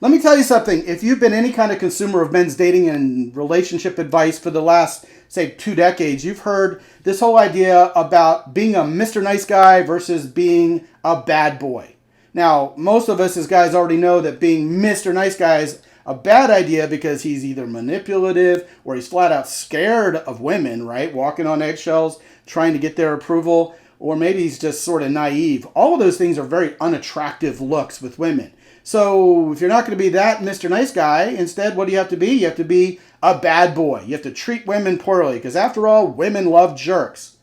Let me tell you something. If you've been any kind of consumer of men's dating and relationship advice for the last, say, 2 decades, you've heard this whole idea about being a Mr. Nice Guy versus being a bad boy. Now, most of us as guys already know that being Mr. Nice Guy is a bad idea because he's either manipulative or he's flat out scared of women, right? Walking on eggshells, trying to get their approval, or maybe he's just sort of naive. All of those things are very unattractive looks with women. So if you're not going to be that Mr. Nice Guy, instead, what do you have to be? You have to be a bad boy. You have to treat women poorly because after all, women love jerks.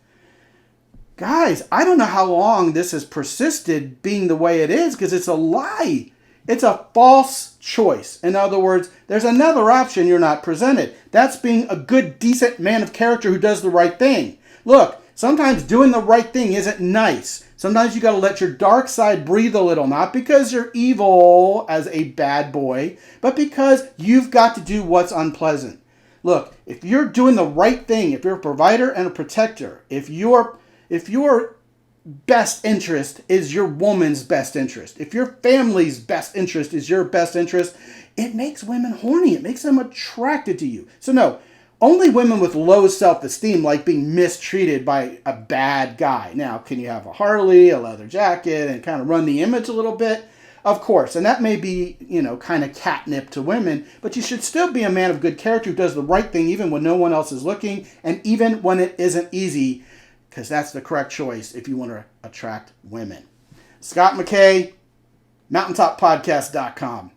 Guys, I don't know how long this has persisted being the way it is because it's a lie. It's a false choice. In other words, there's another option you're not presented. That's being a good, decent man of character who does the right thing. Look, sometimes doing the right thing isn't nice. Sometimes you got to let your dark side breathe a little, not because you're evil as a bad boy, but because you've got to do what's unpleasant. Look, if you're doing the right thing, if you're a provider and a protector, if your best interest is your woman's best interest, if your family's best interest is your best interest, it makes women horny. It makes them attracted to you. So no, only women with low self-esteem like being mistreated by a bad guy. Now, can you have a Harley, a leather jacket, and kind of run the image a little bit? Of course, and that may be, kind of catnip to women, but you should still be a man of good character who does the right thing even when no one else is looking, and even when it isn't easy, because that's the correct choice if you want to attract women. Scott McKay, mountaintoppodcast.com.